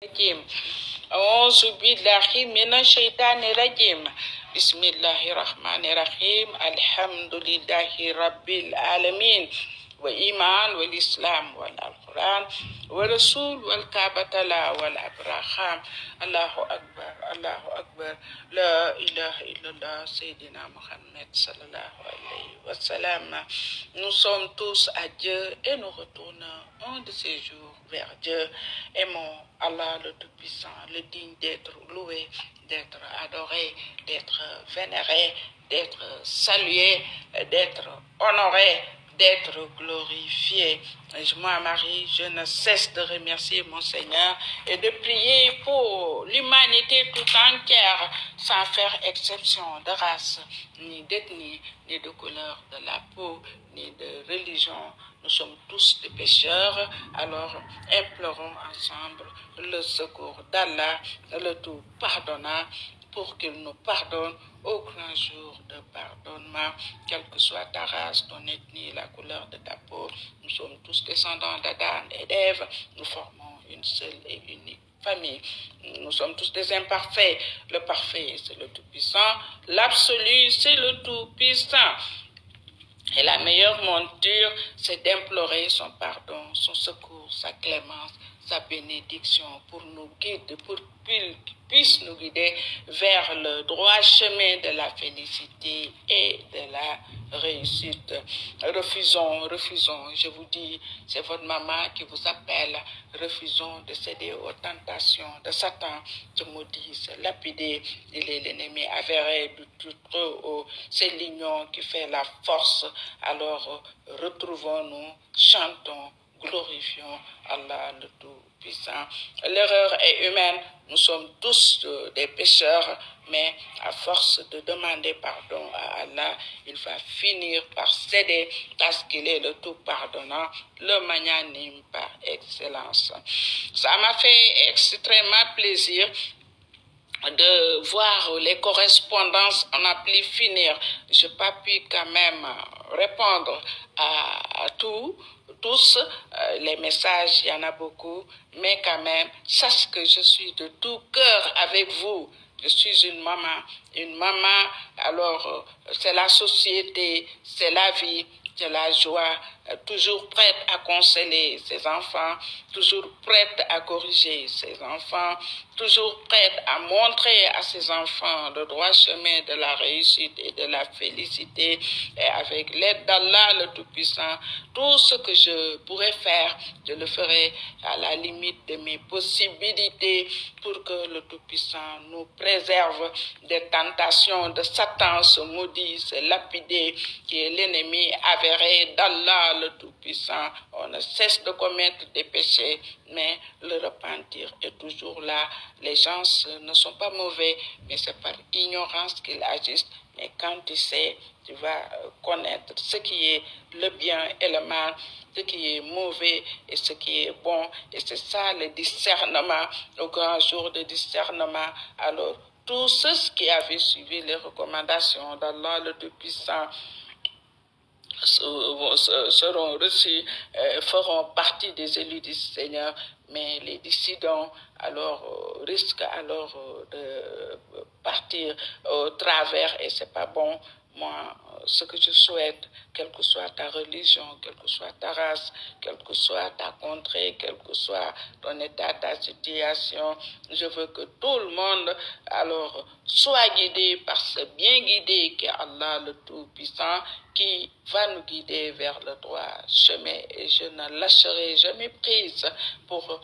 الرجيم أعوذ بالله من الشيطان الرجيم بسم الله الرحمن الرحيم الحمد لله رب العالمين وإيمان والإسلام والقرآن والرسول والكعبة والأبراهام الله أكبر الله أكبر لا إله إلا الله سيدنا محمد صلى الله عليه وسلم. Nous sommes tous à Dieu et nous retournons un de ces jours vers Dieu. Aimons Allah le Tout-Puissant, le digne d'être loué, d'être adoré, d'être vénéré, d'être salué, d'être honoré, d'être glorifié. Moi, Marie, je ne cesse de remercier mon Seigneur et de prier pour l'humanité tout entière, sans faire exception de race, ni d'ethnie, ni de couleur de la peau, ni de religion. Nous sommes tous des pécheurs, alors implorons ensemble le secours d'Allah, le tout pardonnant, pour qu'il nous pardonne au grand jour de pardonnement, quelle que soit ta race, ton ethnie, la couleur de ta peau. Nous sommes tous descendants d'Adam et d'Ève, nous formons une seule et unique famille. Nous sommes tous des imparfaits. Le parfait, c'est le Tout-Puissant. L'absolu, c'est le Tout-Puissant. Et la meilleure monture, c'est d'implorer son pardon, son secours, sa clémence, sa bénédiction pour nous guider, pour qu'il puisse nous guider vers le droit chemin de la félicité et de la réussite. Refusons, je vous dis, c'est votre maman qui vous appelle. Refusons de céder aux tentations de Satan, de maudit, lapidé. Il est l'ennemi avéré du tout haut. C'est l'union qui fait la force. Alors retrouvons-nous, chantons, glorifions Allah le Tout-Puissant. L'erreur est humaine, nous sommes tous des pécheurs, mais à force de demander pardon à Allah, il va finir par céder parce qu'il est le tout pardonnant, le magnanime par excellence. Ça m'a fait extrêmement plaisir de voir les correspondances, on a pu finir. Je n'ai pas pu quand même répondre à tous les messages, il y en a beaucoup, mais quand même, sache que je suis de tout cœur avec vous. Je suis une maman, alors c'est la société, c'est la vie, c'est la joie, toujours prête à consoler ses enfants, toujours prête à corriger ses enfants, toujours prête à montrer à ses enfants le droit chemin de la réussite et de la félicité. Et avec l'aide d'Allah le Tout-Puissant, tout ce que je pourrais faire, je le ferai à la limite de mes possibilités pour que le Tout-Puissant nous préserve des tentations de Satan, ce maudit, ce lapidé, qui est l'ennemi avéré d'Allah le Tout-Puissant. On ne cesse de commettre des péchés, mais le repentir est toujours là. Les gens ne sont pas mauvais, mais c'est par ignorance qu'ils agissent. Mais quand tu sais, tu vas connaître ce qui est le bien et le mal, ce qui est mauvais et ce qui est bon. Et c'est ça le discernement, le grand jour de discernement. Alors, tous ceux qui avaient suivi les recommandations d'Allah le Tout-Puissant seront reçus, feront partie des élus du Seigneur, mais les dissidents alors risquent alors de partir au travers et c'est pas bon. Moi, ce que je souhaite, quelle que soit ta religion, quelle que soit ta race, quelle que soit ta contrée, quel que soit ton état, ta situation, je veux que tout le monde alors soit guidé par ce bien guidé qui est Allah le Tout-Puissant, qui va nous guider vers le droit chemin. Et je ne lâcherai jamais prise pour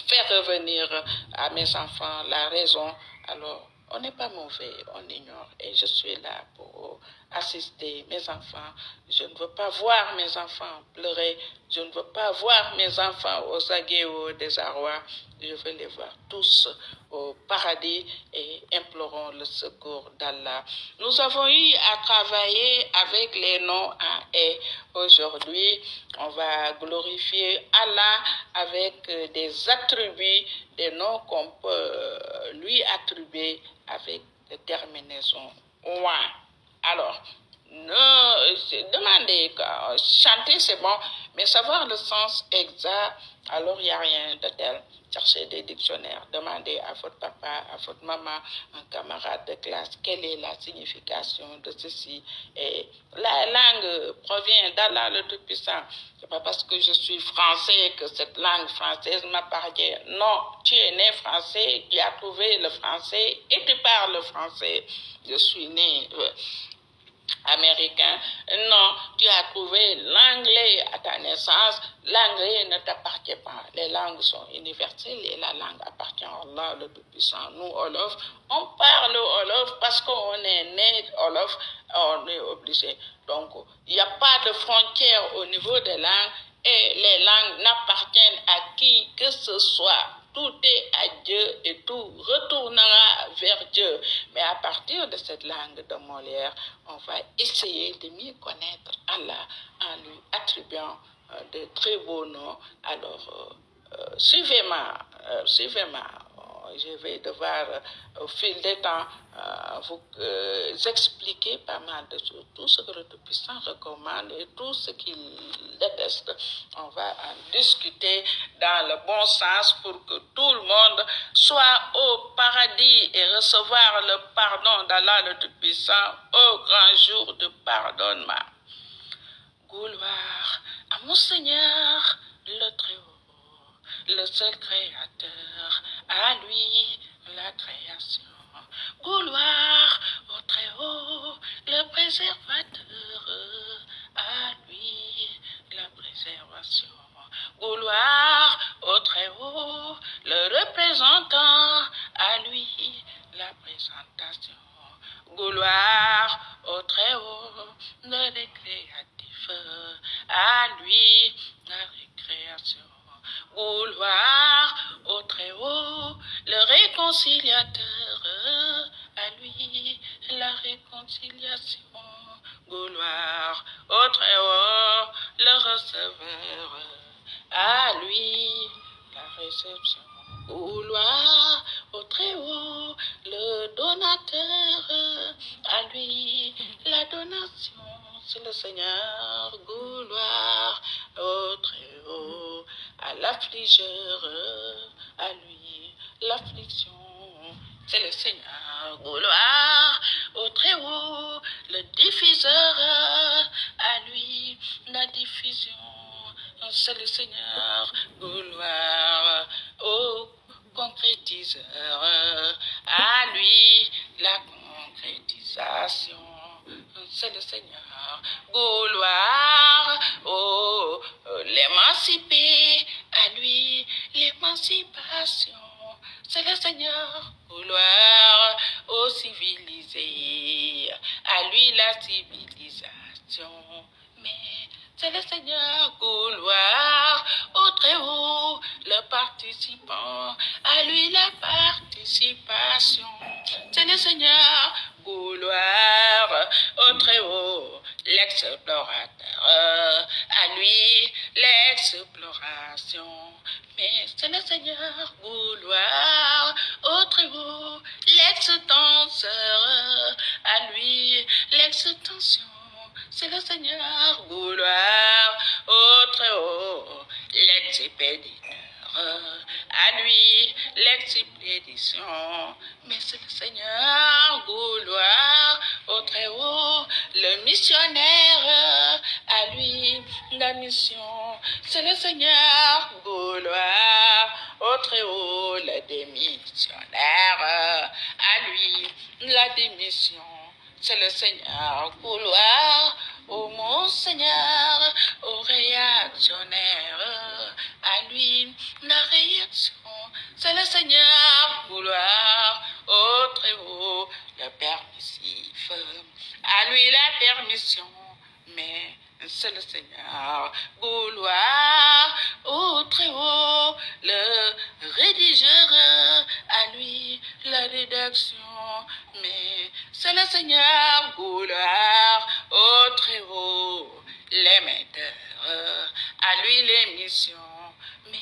faire revenir à mes enfants la raison. Alors, on n'est pas mauvais, on ignore. Et je suis là pour assister mes enfants. Je ne veux pas voir mes enfants pleurer. Je ne veux pas voir mes enfants aux aguets ou au désarroi. Je veux les voir tous au paradis et implorons le secours d'Allah. Nous avons eu à travailler avec les noms à et. Aujourd'hui, on va glorifier Allah avec des attributs, des noms qu'on peut lui attribuer avec des terminaisons ouin. Alors, Demander, chanter c'est bon, mais savoir le sens exact, alors il n'y a rien de tel. Cherchez des dictionnaires, demandez à votre papa, à votre maman, un camarade de classe, quelle est la signification de ceci. Et la langue provient d'Allah le Tout-Puissant. Ce n'est pas parce que je suis français que cette langue française m'appartient. Non, tu es né français, tu as trouvé le français et tu parles français. Je suis né américain. Non, tu as trouvé l'anglais à ta naissance. L'anglais ne t'appartient pas. Les langues sont universelles et la langue appartient à Allah, le Tout-Puissant. Nous, Olof, on parle Olof parce qu'on est né Olof, on est obligé. Donc, il n'y a pas de frontière au niveau des langues et les langues n'appartiennent à qui que ce soit. Tout est à Dieu et tout retournera vers Dieu. Mais à partir de cette langue de Molière, on va essayer de mieux connaître Allah en lui attribuant de très beaux noms. Alors, suivez-moi, je vais devoir, au fil des temps, vous expliquer pas mal de choses. Tout ce que le Tout-Puissant recommande et tout ce qu'il déteste. On va en discuter dans le bon sens pour que tout le monde soit au paradis et recevoir le pardon d'Allah le Tout-Puissant au grand jour de pardonnement. Gloire à mon Seigneur, le Très-Haut, le seul Créateur, à lui la création. Gloire au Très-Haut, le préservateur, à lui la préservation. Gloire au Très-Haut, le représentant, à lui la présentation. Gloire au Très-Haut, le récréatif, à lui la récréation. Gloire au Très-Haut, le réconciliateur, à lui la réconciliation. Gloire au Très-Haut, le receveur, à lui la réception. Gloire au Très-Haut, le donateur, à lui la donation. C'est le Seigneur. Gloire au Très-Haut, à l'affligeur, à lui l'affliction. C'est le Seigneur. Gloire au Très-Haut, le diffuseur, à lui la diffusion. C'est le Seigneur. Gloire au concrétiseur, à lui la concrétisation. C'est le Seigneur. Gloire au l'émancipé, à lui l'émancipation. C'est le Seigneur. Gloire au civilisé, à lui la civilisation. Mais c'est le Seigneur. Gloire au Très-Haut, le participant, à lui la participation. C'est le Seigneur. Gloire au Très-Haut, l'explorateur, à lui l'exploration. Mais c'est le Seigneur. Gloire au Très-Haut, l'extenseur, à lui l'extension. C'est le Seigneur. Gloire au Très-Haut, l'expéditeur, à lui l'expédition. Mais c'est le Seigneur. Gloire au Très-Haut, le missionnaire, à lui la mission. C'est le Seigneur. Gloire au Très-Haut, le démissionnaire, à lui la démission. C'est le Seigneur. Gloire au Monseigneur, au réactionnaire, à lui la réaction. C'est le Seigneur. Gloire au Très-Haut, le permissif, à lui la permission. Mais c'est le Seigneur. Gloire au Très-Haut, le rédigeur, à lui la rédaction. Mais c'est le Seigneur. Gloire au Très-Haut, l'émetteur, à lui l'émission. Mais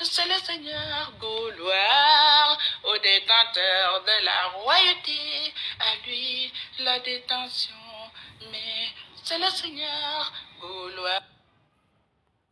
c'est le Seigneur. Gloire au détenteur de la royauté, à lui la détention. Mais c'est le Seigneur, vouloir.